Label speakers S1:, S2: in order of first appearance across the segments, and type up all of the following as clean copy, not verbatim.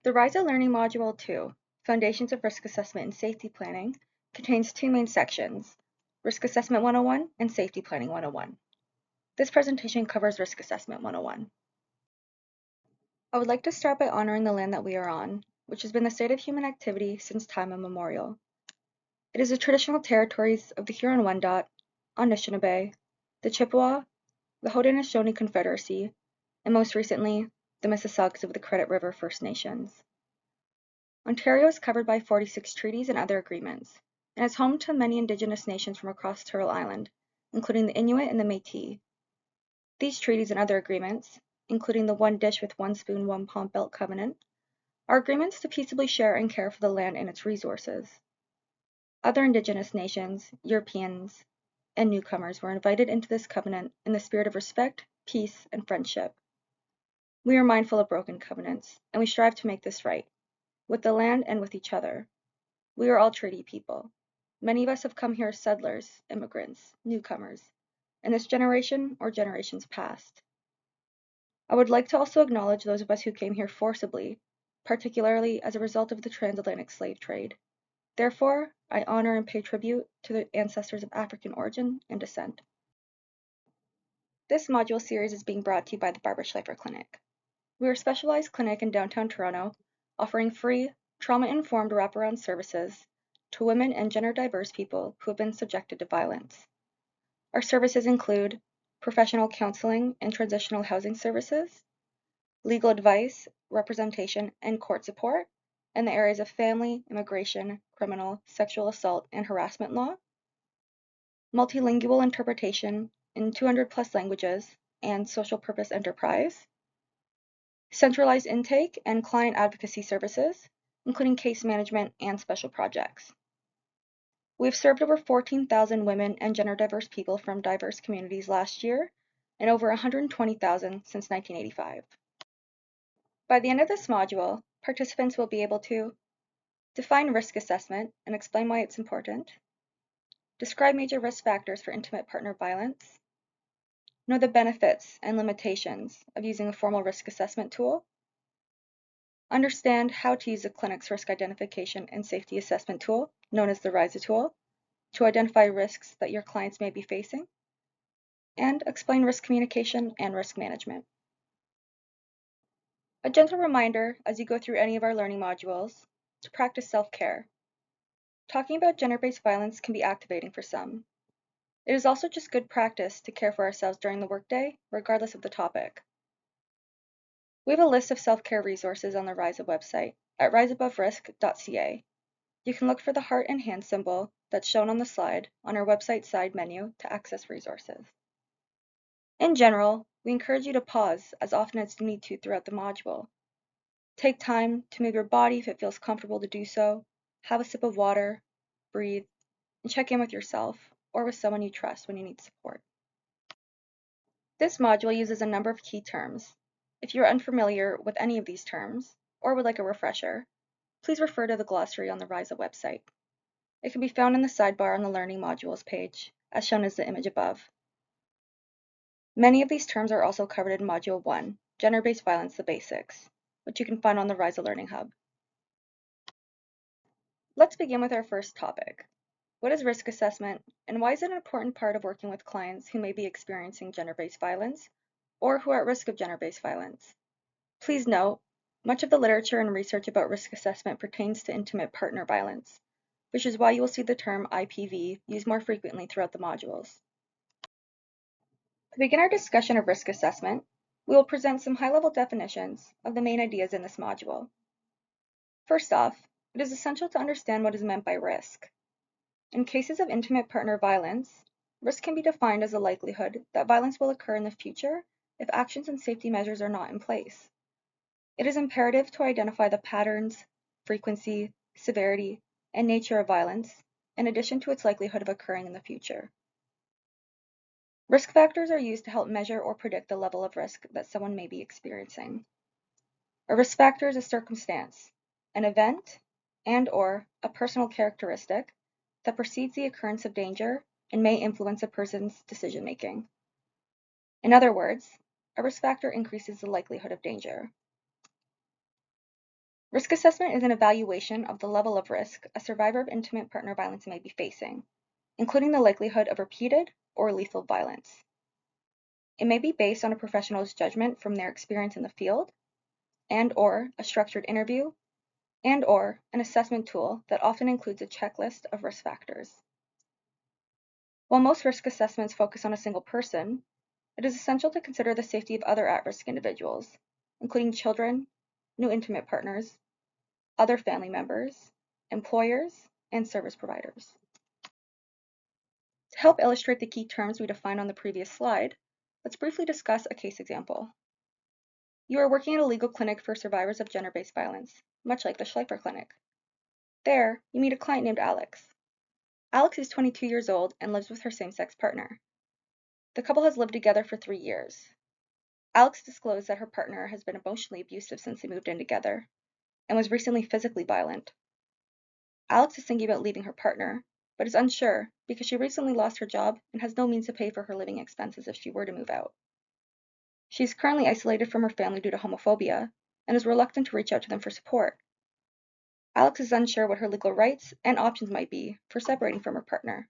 S1: The RISA Learning Module 2, Foundations of Risk Assessment and Safety Planning, contains two main sections, Risk Assessment 101 and Safety Planning 101. This presentation covers Risk Assessment 101. I would like to start by honoring the land that we are on, which has been the site of human activity since time immemorial. It is the traditional territories of the Huron-Wendat, Anishinaabe, the Chippewa, the Haudenosaunee Confederacy, and most recently, the Mississaugas of the Credit River First Nations. Ontario is covered by 46 treaties and other agreements, and is home to many Indigenous nations from across Turtle Island, including the Inuit and the Métis. These treaties and other agreements, including the One Dish with One Spoon, One Palm Belt Covenant, are agreements to peaceably share and care for the land and its resources. Other Indigenous nations, Europeans, and newcomers were invited into this covenant in the spirit of respect, peace, and friendship. We are mindful of broken covenants, and we strive to make this right, with the land and with each other. We are all treaty people. Many of us have come here as settlers, immigrants, newcomers, in this generation or generations past. I would like to also acknowledge those of us who came here forcibly, particularly as a result of the transatlantic slave trade. Therefore, I honor and pay tribute to the ancestors of African origin and descent. This module series is being brought to you by the Barbara Schleifer Clinic. We are a specialized clinic in downtown Toronto, offering free, trauma-informed wraparound services to women and gender-diverse people who have been subjected to violence. Our services include professional counseling and transitional housing services, legal advice, representation, and court support in the areas of family, immigration, criminal, sexual assault, and harassment law, multilingual interpretation in 200+ languages and social purpose enterprise, centralized intake and client advocacy services, including case management and special projects. We've served over 14,000 women and gender-diverse people from diverse communities last year, and over 120,000 since 1985. By the end of this module, participants will be able to define risk assessment and explain why it's important, describe major risk factors for intimate partner violence, know the benefits and limitations of using a formal risk assessment tool, understand how to use the clinic's risk identification and safety assessment tool, known as the RISA tool, to identify risks that your clients may be facing, and explain risk communication and risk management. A gentle reminder as you go through any of our learning modules to practice self-care. Talking about gender-based violence can be activating for some. It is also just good practice to care for ourselves during the workday, regardless of the topic. We have a list of self-care resources on the RISA website at riseaboverisk.ca. You can look for the heart and hand symbol that's shown on the slide on our website side menu to access resources. In general, we encourage you to pause as often as you need to throughout the module. Take time to move your body if it feels comfortable to do so, have a sip of water, breathe, and check in with yourself or with someone you trust when you need support. This module uses a number of key terms. If you're unfamiliar with any of these terms, or would like a refresher, please refer to the glossary on the RISA website. It can be found in the sidebar on the Learning Modules page, as shown as the image above. Many of these terms are also covered in Module 1, Gender-Based Violence, the Basics, which you can find on the RISA Learning Hub. Let's begin with our first topic. What is risk assessment, and why is it an important part of working with clients who may be experiencing gender-based violence, or who are at risk of gender-based violence? Please note, much of the literature and research about risk assessment pertains to intimate partner violence, which is why you will see the term IPV used more frequently throughout the modules. To begin our discussion of risk assessment, we will present some high-level definitions of the main ideas in this module. First off, it is essential to understand what is meant by risk. In cases of intimate partner violence, risk can be defined as the likelihood that violence will occur in the future if actions and safety measures are not in place. It is imperative to identify the patterns, frequency, severity, and nature of violence, in addition to its likelihood of occurring in the future. Risk factors are used to help measure or predict the level of risk that someone may be experiencing. A risk factor is a circumstance, an event, and/or a personal characteristic that precedes the occurrence of danger and may influence a person's decision-making. In other words, a risk factor increases the likelihood of danger. Risk assessment is an evaluation of the level of risk a survivor of intimate partner violence may be facing, including the likelihood of repeated or lethal violence. It may be based on a professional's judgment from their experience in the field, and/or a structured interview, and/or an assessment tool that often includes a checklist of risk factors. While most risk assessments focus on a single person, it is essential to consider the safety of other at-risk individuals, including children, new intimate partners, other family members, employers, and service providers. To help illustrate the key terms we defined on the previous slide, let's briefly discuss a case example. You are working at a legal clinic for survivors of gender-based violence, much like the Schleifer Clinic. There, you meet a client named Alex. Alex is 22 years old and lives with her same-sex partner. The couple has lived together for 3 years. Alex disclosed that her partner has been emotionally abusive since they moved in together, and was recently physically violent. Alex is thinking about leaving her partner, but is unsure because she recently lost her job and has no means to pay for her living expenses if she were to move out. She is currently isolated from her family due to homophobia, and is reluctant to reach out to them for support. Alex is unsure what her legal rights and options might be for separating from her partner.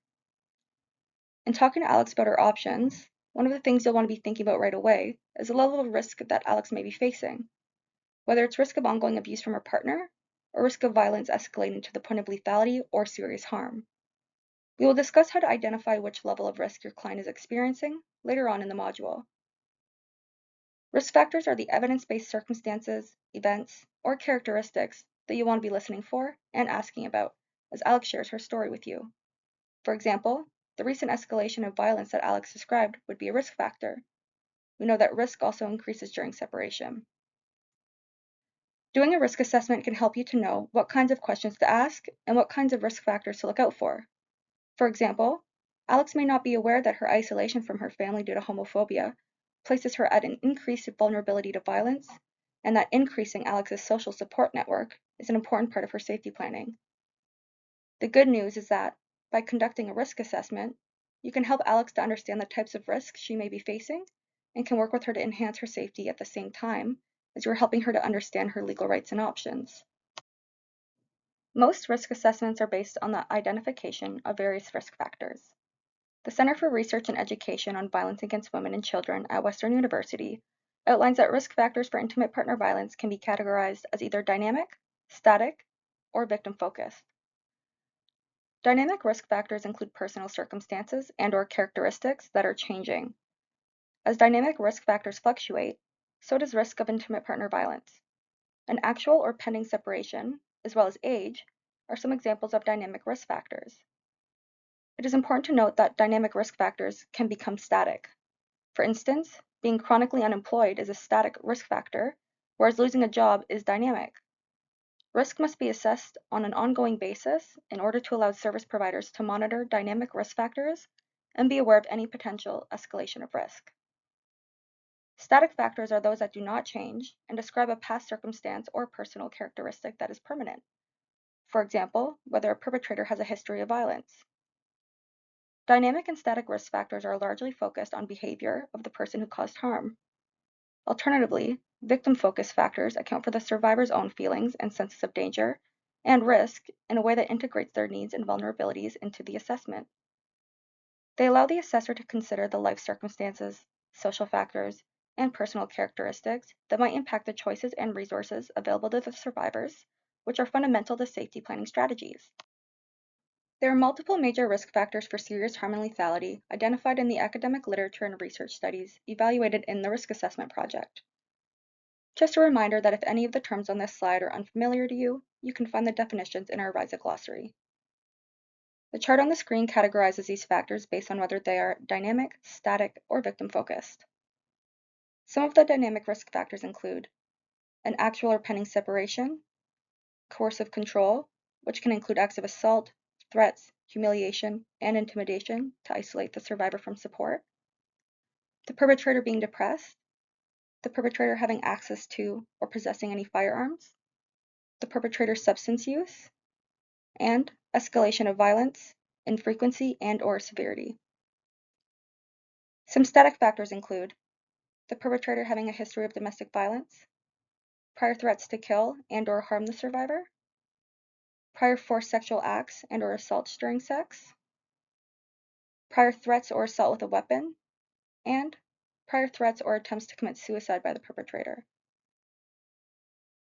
S1: In talking to Alex about her options, one of the things you'll want to be thinking about right away is the level of risk that Alex may be facing, whether it's risk of ongoing abuse from her partner, or risk of violence escalating to the point of lethality or serious harm. We will discuss how to identify which level of risk your client is experiencing later on in the module. Risk factors are the evidence-based circumstances, events, or characteristics that you want to be listening for and asking about as Alex shares her story with you. For example, the recent escalation of violence that Alex described would be a risk factor. We know that risk also increases during separation. Doing a risk assessment can help you to know what kinds of questions to ask and what kinds of risk factors to look out for. For example, Alex may not be aware that her isolation from her family due to homophobia places her at an increased vulnerability to violence, and that increasing Alex's social support network is an important part of her safety planning. The good news is that, by conducting a risk assessment, you can help Alex to understand the types of risks she may be facing and can work with her to enhance her safety at the same time as you're helping her to understand her legal rights and options. Most risk assessments are based on the identification of various risk factors. The Center for Research and Education on Violence Against Women and Children at Western University outlines that risk factors for intimate partner violence can be categorized as either dynamic, static, or victim-focused. Dynamic risk factors include personal circumstances and/or characteristics that are changing. As dynamic risk factors fluctuate, so does risk of intimate partner violence. An actual or pending separation, as well as age, are some examples of dynamic risk factors. It is important to note that dynamic risk factors can become static. For instance, being chronically unemployed is a static risk factor, whereas losing a job is dynamic. Risk must be assessed on an ongoing basis in order to allow service providers to monitor dynamic risk factors and be aware of any potential escalation of risk. Static factors are those that do not change and describe a past circumstance or personal characteristic that is permanent. For example, whether a perpetrator has a history of violence. Dynamic and static risk factors are largely focused on behavior of the person who caused harm. Alternatively, victim-focused factors account for the survivor's own feelings and senses of danger and risk in a way that integrates their needs and vulnerabilities into the assessment. They allow the assessor to consider the life circumstances, social factors, and personal characteristics that might impact the choices and resources available to the survivors, which are fundamental to safety planning strategies. There are multiple major risk factors for serious harm and lethality identified in the academic literature and research studies evaluated in the risk assessment project. Just a reminder that if any of the terms on this slide are unfamiliar to you, you can find the definitions in our RISA glossary. The chart on the screen categorizes these factors based on whether they are dynamic, static, or victim-focused. Some of the dynamic risk factors include an actual or pending separation, coercive control, which can include acts of assault, threats, humiliation, and intimidation to isolate the survivor from support, the perpetrator being depressed, the perpetrator having access to or possessing any firearms, the perpetrator's substance use, and escalation of violence in frequency and/or severity. Some static factors include the perpetrator having a history of domestic violence, prior threats to kill and/or harm the survivor, prior forced sexual acts and/or assaults during sex, prior threats or assault with a weapon, and prior threats or attempts to commit suicide by the perpetrator.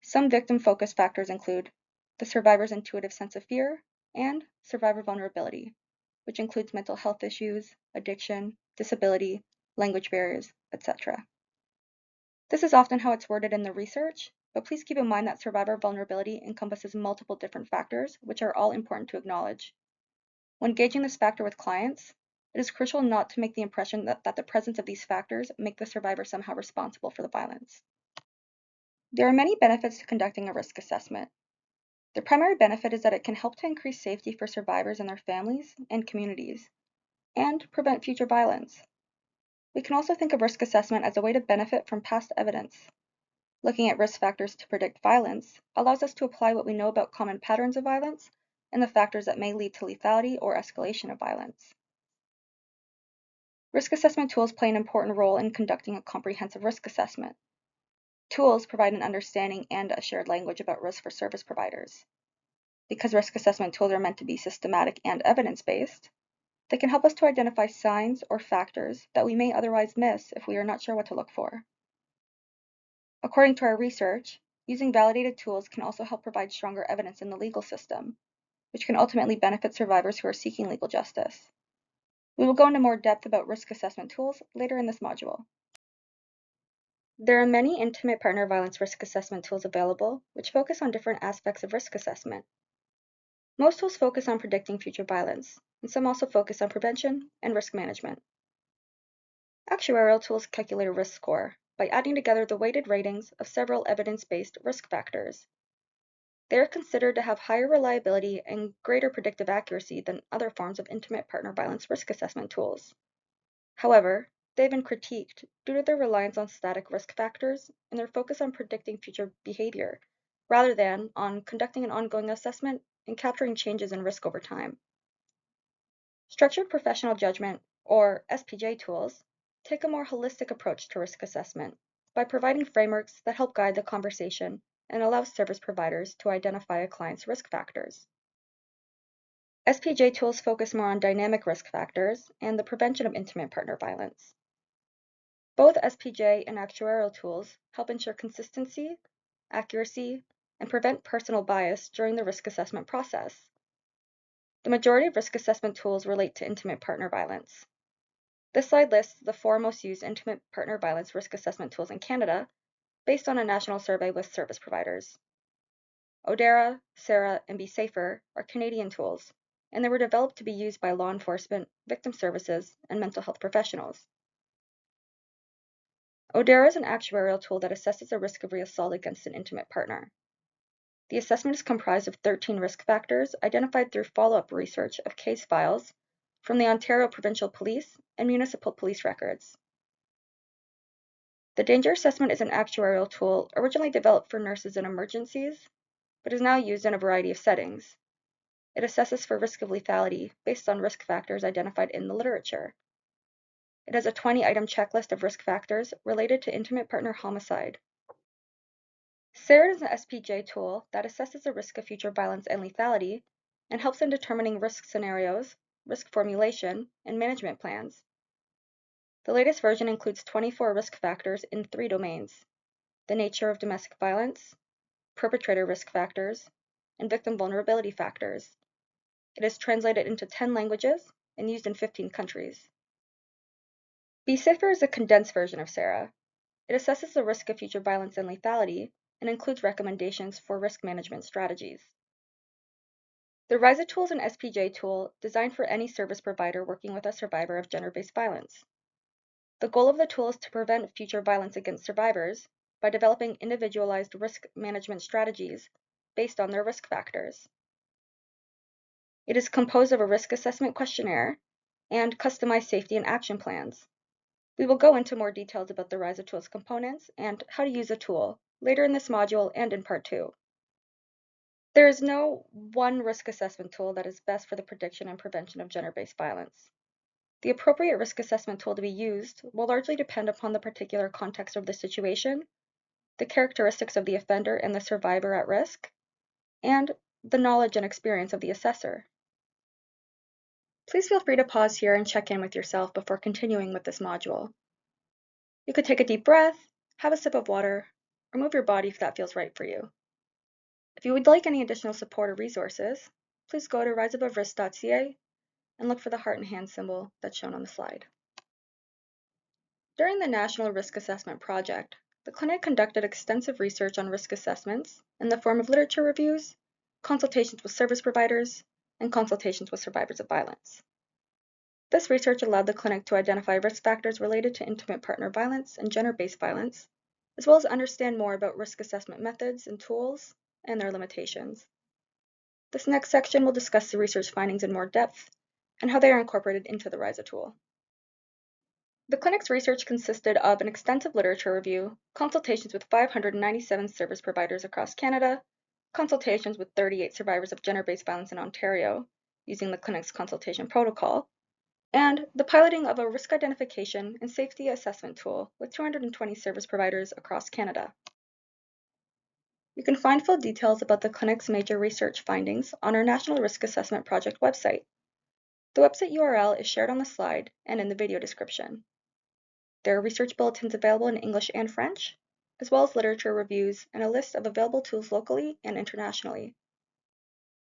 S1: Some victim-focused factors include the survivor's intuitive sense of fear and survivor vulnerability, which includes mental health issues, addiction, disability, language barriers, etc. This is often how it's worded in the research, but please keep in mind that survivor vulnerability encompasses multiple different factors, which are all important to acknowledge. When gauging this factor with clients, it is crucial not to make the impression that the presence of these factors make the survivor somehow responsible for the violence. There are many benefits to conducting a risk assessment. The primary benefit is that it can help to increase safety for survivors and their families and communities, and prevent future violence. We can also think of risk assessment as a way to benefit from past evidence. Looking at risk factors to predict violence allows us to apply what we know about common patterns of violence and the factors that may lead to lethality or escalation of violence. Risk assessment tools play an important role in conducting a comprehensive risk assessment. Tools provide an understanding and a shared language about risk for service providers. Because risk assessment tools are meant to be systematic and evidence-based, they can help us to identify signs or factors that we may otherwise miss if we are not sure what to look for. According to our research, using validated tools can also help provide stronger evidence in the legal system, which can ultimately benefit survivors who are seeking legal justice. We will go into more depth about risk assessment tools later in this module. There are many intimate partner violence risk assessment tools available, which focus on different aspects of risk assessment. Most tools focus on predicting future violence, and some also focus on prevention and risk management. Actuarial tools calculate a risk score by adding together the weighted ratings of several evidence-based risk factors. They are considered to have higher reliability and greater predictive accuracy than other forms of intimate partner violence risk assessment tools. However, they've been critiqued due to their reliance on static risk factors and their focus on predicting future behavior, rather than on conducting an ongoing assessment and capturing changes in risk over time. Structured professional judgment, or SPJ tools, take a more holistic approach to risk assessment by providing frameworks that help guide the conversation and allow service providers to identify a client's risk factors. SPJ tools focus more on dynamic risk factors and the prevention of intimate partner violence. Both SPJ and actuarial tools help ensure consistency, accuracy, and prevent personal bias during the risk assessment process. The majority of risk assessment tools relate to intimate partner violence. This slide lists the 4 most used intimate partner violence risk assessment tools in Canada based on a national survey with service providers. ODERA, SARA, and Be Safer are Canadian tools, and they were developed to be used by law enforcement, victim services, and mental health professionals. ODERA is an actuarial tool that assesses the risk of reassault against an intimate partner. The assessment is comprised of 13 risk factors identified through follow-up research of case files from the Ontario Provincial Police and municipal police records. The danger assessment is an actuarial tool originally developed for nurses in emergencies, but is now used in a variety of settings. It assesses for risk of lethality based on risk factors identified in the literature. It has a 20-item checklist of risk factors related to intimate partner homicide. cited is an SPJ tool that assesses the risk of future violence and lethality and helps in determining risk scenarios, risk formulation, and management plans. The latest version includes 24 risk factors in 3 domains: the nature of domestic violence, perpetrator risk factors, and victim vulnerability factors. It is translated into 10 languages and used in 15 countries. Be Safer is a condensed version of SARA. It assesses the risk of future violence and lethality and includes recommendations for risk management strategies. The RISA tool is an SPJ tool designed for any service provider working with a survivor of gender-based violence. The goal of the tool is to prevent future violence against survivors by developing individualized risk management strategies based on their risk factors. It is composed of a risk assessment questionnaire and customized safety and action plans. We will go into more details about the RISA tool's components and how to use a tool later in this module and in part 2. There is no one risk assessment tool that is best for the prediction and prevention of gender-based violence. The appropriate risk assessment tool to be used will largely depend upon the particular context of the situation, the characteristics of the offender and the survivor at risk, and the knowledge and experience of the assessor. Please feel free to pause here and check in with yourself before continuing with this module. You could take a deep breath, have a sip of water, or move your body if that feels right for you. If you would like any additional support or resources, please go to riseaboverisk.ca and look for the heart and hand symbol that's shown on the slide. During the National Risk Assessment Project, the clinic conducted extensive research on risk assessments in the form of literature reviews, consultations with service providers, and consultations with survivors of violence. This research allowed the clinic to identify risk factors related to intimate partner violence and gender-based violence, as well as understand more about risk assessment methods and tools and their limitations. This next section will discuss the research findings in more depth and how they are incorporated into the RISA tool. The clinic's research consisted of an extensive literature review, consultations with 597 service providers across Canada, consultations with 38 survivors of gender-based violence in Ontario using the clinic's consultation protocol, and the piloting of a risk identification and safety assessment tool with 220 service providers across Canada. You can find full details about the clinic's major research findings on our National Risk Assessment Project website. The website URL is shared on the slide and in the video description. There are research bulletins available in English and French, as well as literature reviews and a list of available tools locally and internationally.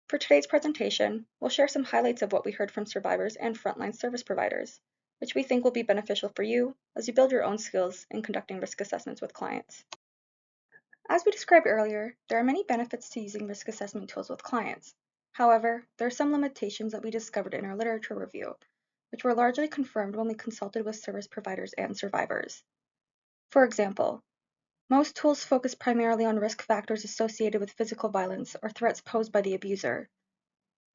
S1: For today's presentation, we'll share some highlights of what we heard from survivors and frontline service providers, which we think will be beneficial for you as you build your own skills in conducting risk assessments with clients. As we described earlier, there are many benefits to using risk assessment tools with clients. However, there are some limitations that we discovered in our literature review, which were largely confirmed when we consulted with service providers and survivors. For example, most tools focus primarily on risk factors associated with physical violence or threats posed by the abuser.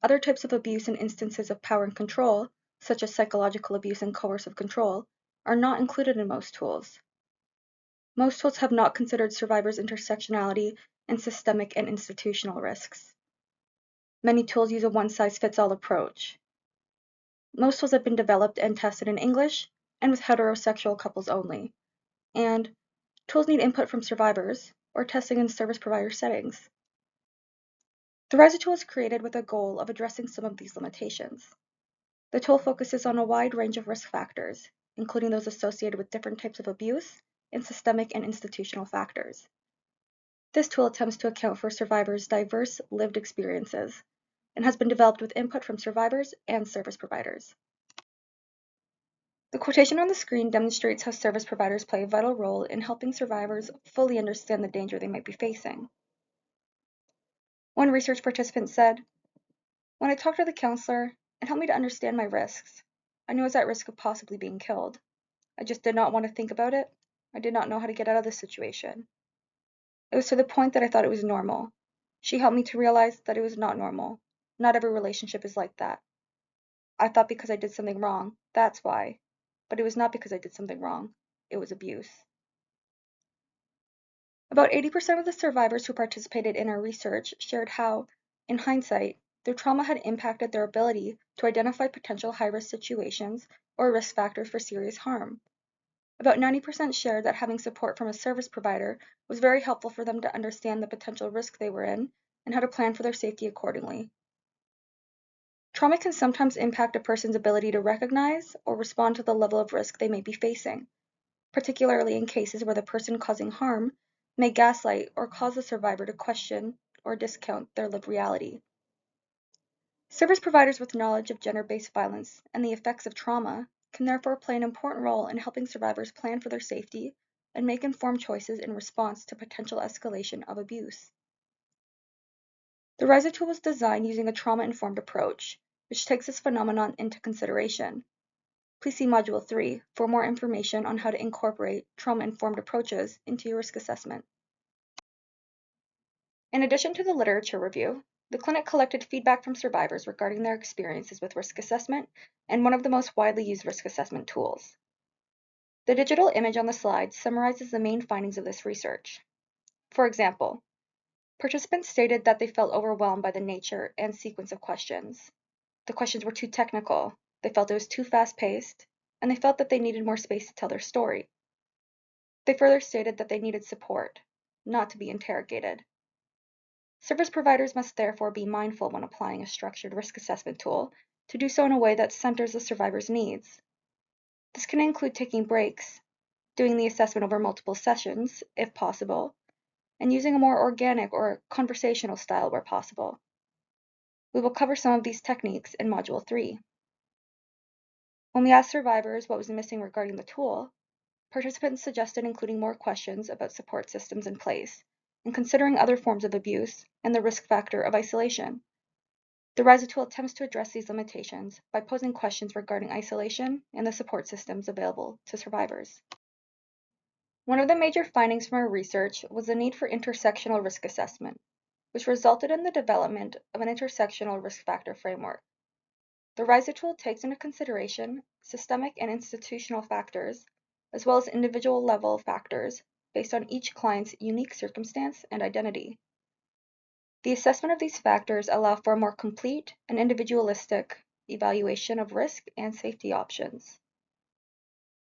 S1: Other types of abuse and instances of power and control, such as psychological abuse and coercive control, are not included in most tools. Most tools have not considered survivors' intersectionality and systemic and institutional risks. Many tools use a one-size-fits-all approach. Most tools have been developed and tested in English and with heterosexual couples only, and tools need input from survivors or testing in service provider settings. The RISA tool is created with a goal of addressing some of these limitations. The tool focuses on a wide range of risk factors, including those associated with different types of abuse and systemic and institutional factors. This tool attempts to account for survivors' diverse lived experiences and has been developed with input from survivors and service providers. The quotation on the screen demonstrates how service providers play a vital role in helping survivors fully understand the danger they might be facing. One research participant said, "When I talked to the counselor, it helped me to understand my risks. I knew I was at risk of possibly being killed. I just did not want to think about it. I did not know how to get out of the situation. It was to the point that I thought it was normal. She helped me to realize that it was not normal. Not every relationship is like that. I thought because I did something wrong, that's why. But it was not because I did something wrong. It was abuse." About 80% of the survivors who participated in our research shared how, in hindsight, their trauma had impacted their ability to identify potential high-risk situations or risk factors for serious harm. About 90% shared that having support from a service provider was very helpful for them to understand the potential risk they were in and how to plan for their safety accordingly. Trauma can sometimes impact a person's ability to recognize or respond to the level of risk they may be facing, particularly in cases where the person causing harm may gaslight or cause the survivor to question or discount their lived reality. Service providers with knowledge of gender-based violence and the effects of trauma can therefore play an important role in helping survivors plan for their safety and make informed choices in response to potential escalation of abuse. The RISA tool was designed using a trauma-informed approach, which takes this phenomenon into consideration. Please see Module 3 for more information on how to incorporate trauma-informed approaches into your risk assessment. In addition to the literature review, the clinic collected feedback from survivors regarding their experiences with risk assessment and one of the most widely used risk assessment tools. The digital image on the slide summarizes the main findings of this research. For example, participants stated that they felt overwhelmed by the nature and sequence of questions. The questions were too technical, they felt it was too fast-paced, and they felt that they needed more space to tell their story. They further stated that they needed support, not to be interrogated. Service providers must therefore be mindful when applying a structured risk assessment tool to do so in a way that centers the survivor's needs. This can include taking breaks, doing the assessment over multiple sessions, if possible, and using a more organic or conversational style where possible. We will cover some of these techniques in Module 3. When we asked survivors what was missing regarding the tool, participants suggested including more questions about support systems in place and considering other forms of abuse and the risk factor of isolation. The RISA tool attempts to address these limitations by posing questions regarding isolation and the support systems available to survivors. One of the major findings from our research was the need for intersectional risk assessment, which resulted in the development of an intersectional risk factor framework. The RISA tool takes into consideration systemic and institutional factors, as well as individual level factors based on each client's unique circumstance and identity. The assessment of these factors allow for a more complete and individualistic evaluation of risk and safety options.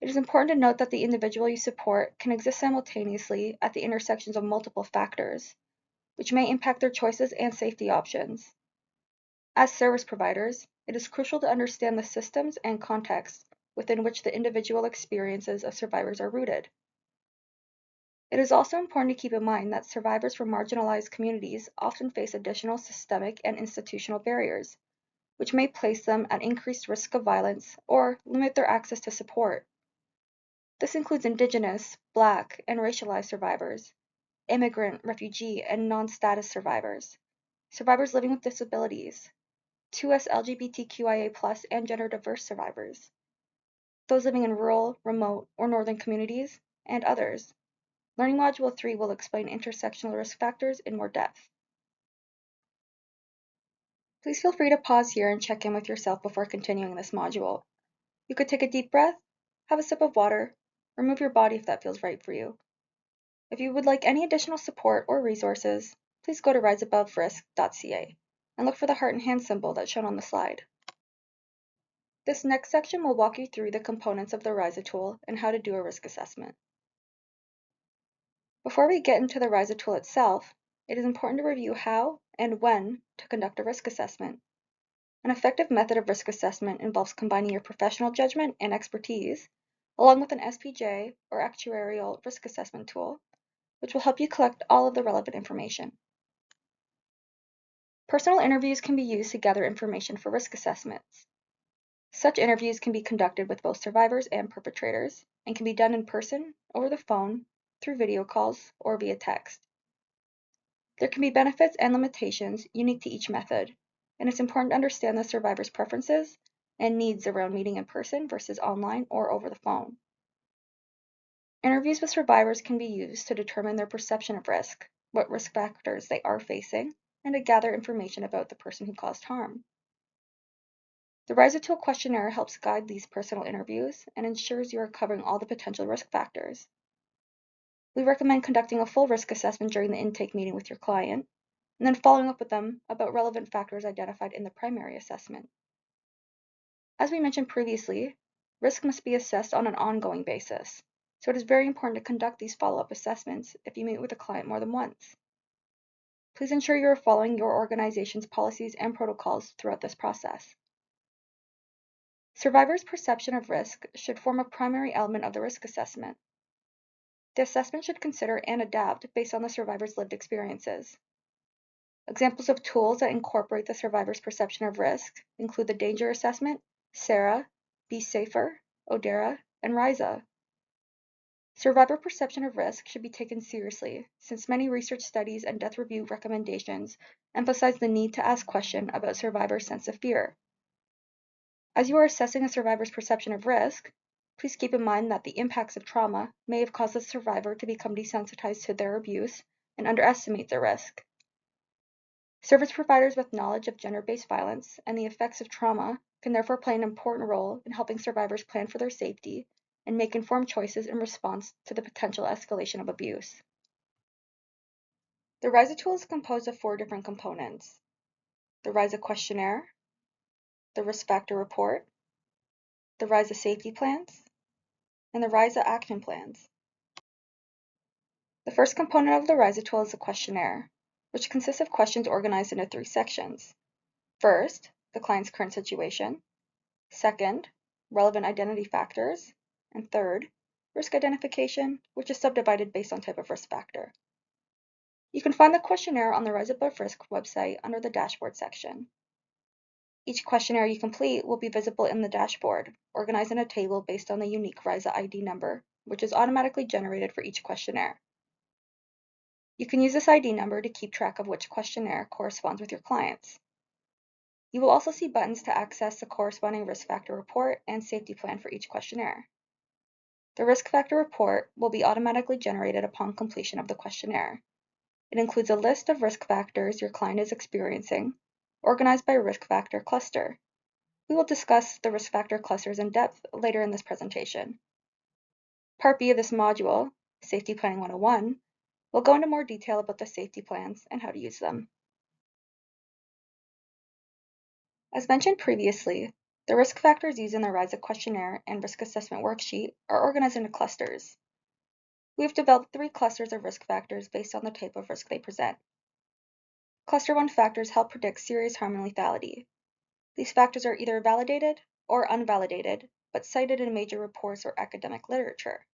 S1: It is important to note that the individual you support can exist simultaneously at the intersections of multiple factors, which may impact their choices and safety options. As service providers, it is crucial to understand the systems and contexts within which the individual experiences of survivors are rooted. It is also important to keep in mind that survivors from marginalized communities often face additional systemic and institutional barriers, which may place them at increased risk of violence or limit their access to support. This includes Indigenous, Black, and racialized survivors, immigrant, refugee, and non-status survivors, survivors living with disabilities, 2S LGBTQIA+ and gender diverse survivors, those living in rural, remote, or northern communities, and others. Learning Module 3 will explain intersectional risk factors in more depth. Please feel free to pause here and check in with yourself before continuing this module. You could take a deep breath, have a sip of water, or move your body if that feels right for you. If you would like any additional support or resources, please go to riseaboverisk.ca and look for the heart and hand symbol that's shown on the slide. This next section will walk you through the components of the RISA tool and how to do a risk assessment. Before we get into the RISA tool itself, it is important to review how and when to conduct a risk assessment. An effective method of risk assessment involves combining your professional judgment and expertise, along with an SPJ or actuarial risk assessment tool, which will help you collect all of the relevant information. Personal interviews can be used to gather information for risk assessments. Such interviews can be conducted with both survivors and perpetrators, and can be done in person, over the phone, through video calls, or via text. There can be benefits and limitations unique to each method, and it's important to understand the survivor's preferences and needs around meeting in person versus online or over the phone. Interviews with survivors can be used to determine their perception of risk, what risk factors they are facing, and to gather information about the person who caused harm. The RISA tool questionnaire helps guide these personal interviews and ensures you are covering all the potential risk factors. We recommend conducting a full risk assessment during the intake meeting with your client, and then following up with them about relevant factors identified in the primary assessment. As we mentioned previously, risk must be assessed on an ongoing basis, so it is very important to conduct these follow-up assessments if you meet with a client more than once. Please ensure you are following your organization's policies and protocols throughout this process. Survivors' perception of risk should form a primary element of the risk assessment. The assessment should consider and adapt based on the survivor's lived experiences. Examples of tools that incorporate the survivor's perception of risk include the Danger Assessment, SARA, Be Safer, ODERA, and RISA. Survivor perception of risk should be taken seriously, since many research studies and death review recommendations emphasize the need to ask questions about survivors' sense of fear. As you are assessing a survivor's perception of risk, please keep in mind that the impacts of trauma may have caused the survivor to become desensitized to their abuse and underestimate the risk. Service providers with knowledge of gender-based violence and the effects of trauma can therefore play an important role in helping survivors plan for their safety and make informed choices in response to the potential escalation of abuse. The RISA tool is composed of 4 different components: the RISA questionnaire, the risk factor report, the RISA safety plans, and the RISA action plans. The first component of the RISA tool is the questionnaire, which consists of questions organized into 3 sections. First, the client's current situation. Second, relevant identity factors. And third, risk identification, which is subdivided based on type of risk factor. You can find the questionnaire on the RISA Above Risk website under the Dashboard section. Each questionnaire you complete will be visible in the dashboard, organized in a table based on the unique RISA ID number, which is automatically generated for each questionnaire. You can use this ID number to keep track of which questionnaire corresponds with your clients. You will also see buttons to access the corresponding risk factor report and safety plan for each questionnaire. The risk factor report will be automatically generated upon completion of the questionnaire. It includes a list of risk factors your client is experiencing, organized by risk factor cluster. We will discuss the risk factor clusters in depth later in this presentation. Part B of this module, Safety Planning 101, will go into more detail about the safety plans and how to use them. As mentioned previously, the risk factors used in the RISA questionnaire and risk assessment worksheet are organized into clusters. We have developed 3 clusters of risk factors based on the type of risk they present. Cluster 1 factors help predict serious harm and lethality. These factors are either validated or unvalidated, but cited in major reports or academic literature.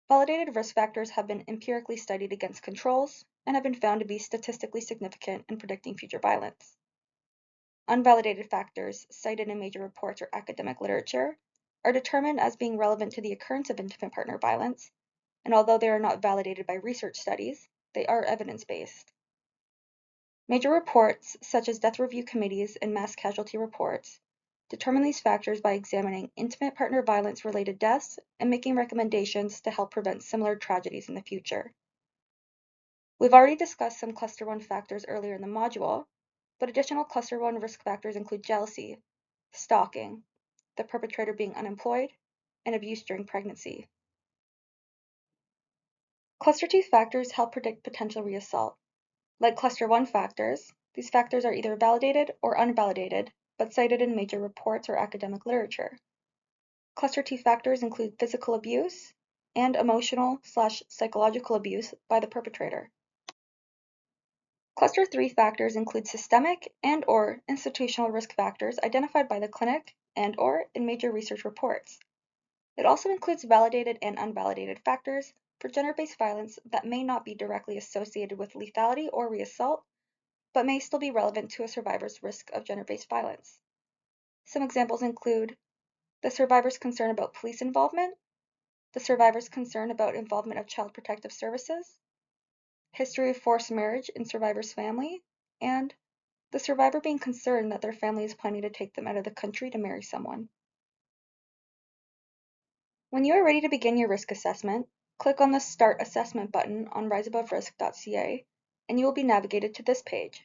S1: Validated risk factors have been empirically studied against controls and have been found to be statistically significant in predicting future violence. Unvalidated factors cited in major reports or academic literature are determined as being relevant to the occurrence of intimate partner violence, and although they are not validated by research studies, they are evidence-based. Major reports, such as death review committees and mass casualty reports, determine these factors by examining intimate partner violence-related deaths and making recommendations to help prevent similar tragedies in the future. We've already discussed some Cluster 1 factors earlier in the module, but additional Cluster 1 risk factors include jealousy, stalking, the perpetrator being unemployed, and abuse during pregnancy. Cluster 2 factors help predict potential reassault. Like Cluster 1 factors, these factors are either validated or unvalidated, but cited in major reports or academic literature. Cluster 2 factors include physical abuse and emotional/psychological abuse by the perpetrator. Cluster 3 factors include systemic and/or institutional risk factors identified by the clinic and/or in major research reports. It also includes validated and unvalidated factors for gender-based violence that may not be directly associated with lethality or reassault, but may still be relevant to a survivor's risk of gender-based violence. Some examples include the survivor's concern about police involvement, the survivor's concern about involvement of Child Protective Services, history of forced marriage in survivor's family, and the survivor being concerned that their family is planning to take them out of the country to marry someone. When you are ready to begin your risk assessment, click on the Start Assessment button on riseaboverisk.ca and you will be navigated to this page.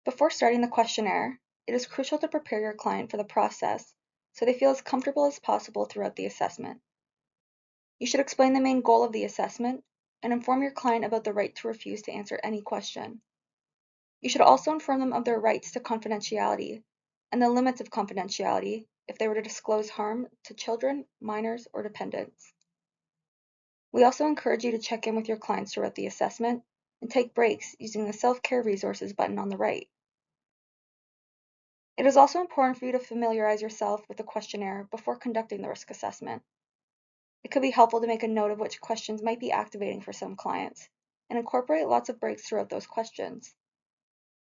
S1: Before starting the questionnaire, it is crucial to prepare your client for the process so they feel as comfortable as possible throughout the assessment. You should explain the main goal of the assessment and inform your client about the right to refuse to answer any question. You should also inform them of their rights to confidentiality and the limits of confidentiality if they were to disclose harm to children, minors, or dependents. We also encourage you to check in with your clients throughout the assessment and take breaks using the Self-Care Resources button on the right. It is also important for you to familiarize yourself with the questionnaire before conducting the risk assessment. It could be helpful to make a note of which questions might be activating for some clients and incorporate lots of breaks throughout those questions.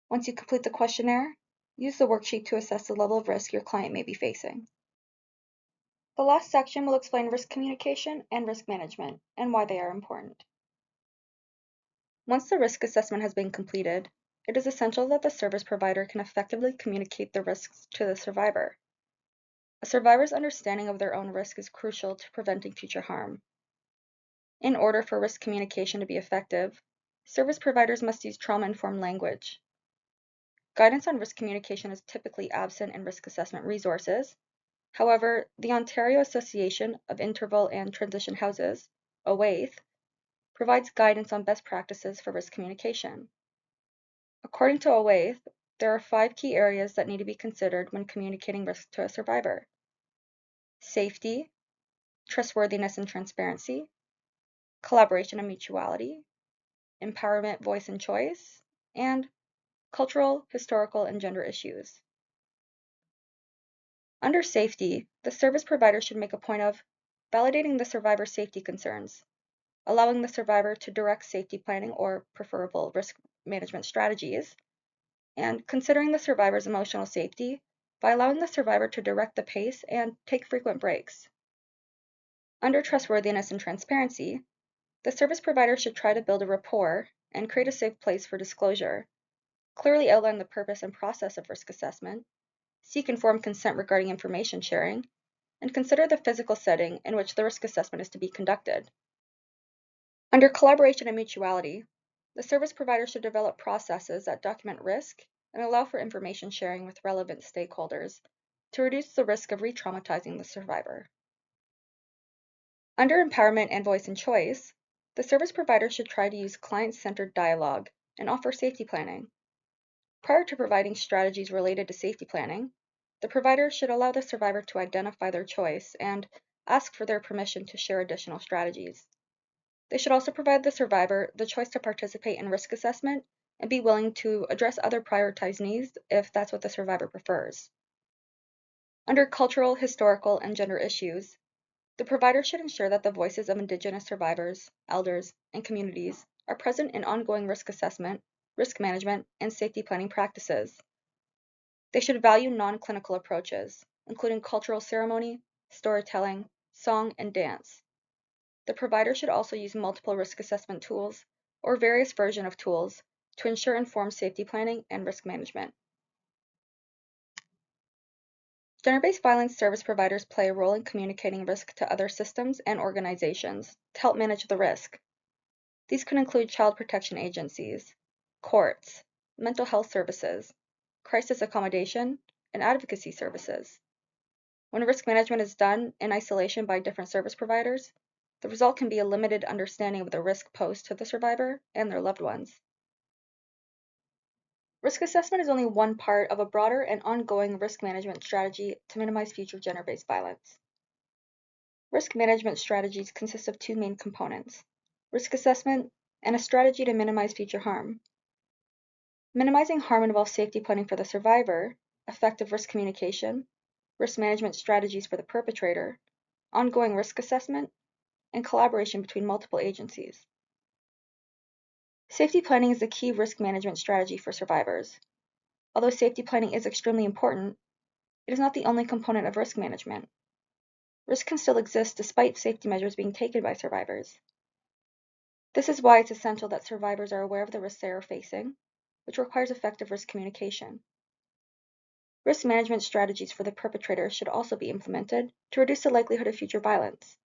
S1: Once you complete the questionnaire, use the worksheet to assess the level of risk your client may be facing. The last section will explain risk communication and risk management and why they are important. Once the risk assessment has been completed, it is essential that the service provider can effectively communicate the risks to the survivor. A survivor's understanding of their own risk is crucial to preventing future harm. In order for risk communication to be effective, service providers must use trauma-informed language. Guidance on risk communication is typically absent in risk assessment resources. However, the Ontario Association of Interval and Transition Houses, OAITH, provides guidance on best practices for risk communication. According to OAITH, there are 5 key areas that need to be considered when communicating risk to a survivor: safety, trustworthiness and transparency, collaboration and mutuality, empowerment, voice, and choice, and cultural, historical, and gender issues. Under safety, the service provider should make a point of validating the survivor's safety concerns, allowing the survivor to direct safety planning or preferable risk management strategies, and considering the survivor's emotional safety by allowing the survivor to direct the pace and take frequent breaks. Under trustworthiness and transparency, the service provider should try to build a rapport and create a safe place for disclosure, clearly outline the purpose and process of risk assessment, seek informed consent regarding information sharing, and consider the physical setting in which the risk assessment is to be conducted. Under collaboration and mutuality, the service provider should develop processes that document risk and allow for information sharing with relevant stakeholders to reduce the risk of re-traumatizing the survivor. Under empowerment and voice and choice, the service provider should try to use client-centered dialogue and offer safety planning. Prior to providing strategies related to safety planning, the provider should allow the survivor to identify their choice and ask for their permission to share additional strategies. They should also provide the survivor the choice to participate in risk assessment and be willing to address other prioritized needs if that's what the survivor prefers. Under cultural, historical, and gender issues, the provider should ensure that the voices of Indigenous survivors, elders, and communities are present in ongoing risk assessment, risk management, and safety planning practices. They should value non-clinical approaches, including cultural ceremony, storytelling, song, and dance. The provider should also use multiple risk assessment tools or various versions of tools to ensure informed safety planning and risk management. Gender-based violence service providers play a role in communicating risk to other systems and organizations to help manage the risk. These could include child protection agencies, courts, mental health services, crisis accommodation, and advocacy services. When risk management is done in isolation by different service providers, the result can be a limited understanding of the risk posed to the survivor and their loved ones. Risk assessment is only one part of a broader and ongoing risk management strategy to minimize future gender-based violence. Risk management strategies consist of two main components: risk assessment and a strategy to minimize future harm. Minimizing harm involves safety planning for the survivor, effective risk communication, risk management strategies for the perpetrator, ongoing risk assessment, and collaboration between multiple agencies. Safety planning is the key risk management strategy for survivors. Although safety planning is extremely important, it is not the only component of risk management. Risk can still exist despite safety measures being taken by survivors. This is why it's essential that survivors are aware of the risks they are facing, which requires effective risk communication. Risk management strategies for the perpetrator should also be implemented to reduce the likelihood of future violence.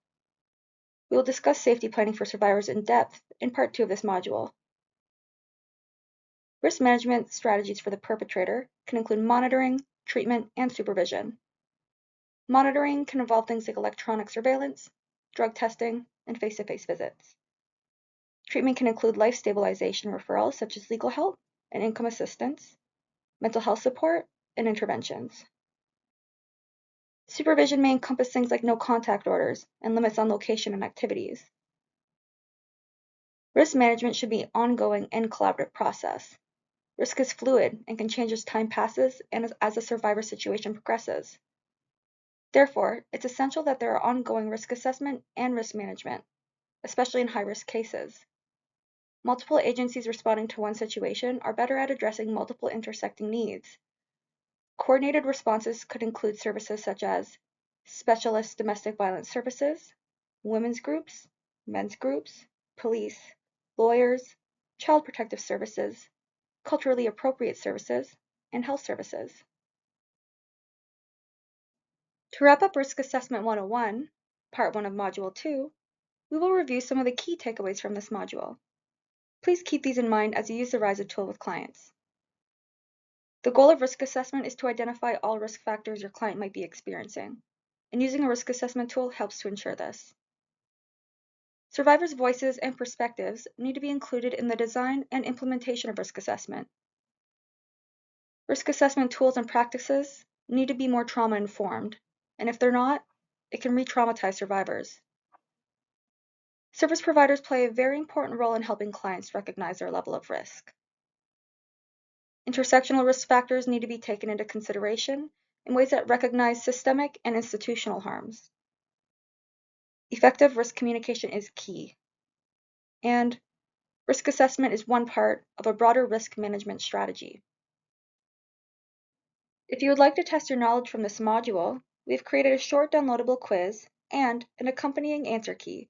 S1: We will discuss safety planning for survivors in depth in Part 2 of this module. Risk management strategies for the perpetrator can include monitoring, treatment, and supervision. Monitoring can involve things like electronic surveillance, drug testing, and face-to-face visits. Treatment can include life stabilization referrals such as legal help and income assistance, mental health support, and interventions. Supervision may encompass things like no contact orders and limits on location and activities. Risk management should be an ongoing and collaborative process. Risk is fluid and can change as time passes and as the survivor situation progresses. Therefore, it's essential that there are ongoing risk assessment and risk management, especially in high-risk cases. Multiple agencies responding to one situation are better at addressing multiple intersecting needs. Coordinated responses could include services such as specialist domestic violence services, women's groups, men's groups, police, lawyers, child protective services, culturally appropriate services, and health services. To wrap up Risk Assessment 101, Part 1 of Module 2, we will review some of the key takeaways from this module. Please keep these in mind as you use the RISA tool with clients. The goal of risk assessment is to identify all risk factors your client might be experiencing, and using a risk assessment tool helps to ensure this. Survivors' voices and perspectives need to be included in the design and implementation of risk assessment. Risk assessment tools and practices need to be more trauma-informed, and if they're not, it can re-traumatize survivors. Service providers play a very important role in helping clients recognize their level of risk. Intersectional risk factors need to be taken into consideration in ways that recognize systemic and institutional harms. Effective risk communication is key, and risk assessment is one part of a broader risk management strategy. If you would like to test your knowledge from this module, we've created a short downloadable quiz and an accompanying answer key.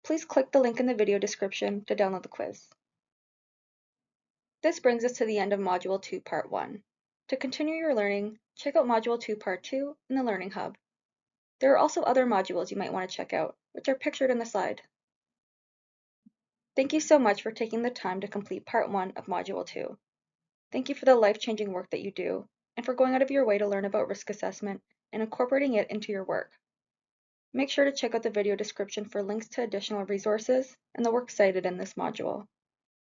S1: Please click the link in the video description to download the quiz. This brings us to the end of Module 2, Part 1. To continue your learning, check out Module 2, Part 2 in the Learning Hub. There are also other modules you might want to check out, which are pictured in the slide. Thank you so much for taking the time to complete Part 1 of Module 2. Thank you for the life-changing work that you do, and for going out of your way to learn about risk assessment and incorporating it into your work. Make sure to check out the video description for links to additional resources and the work cited in this module.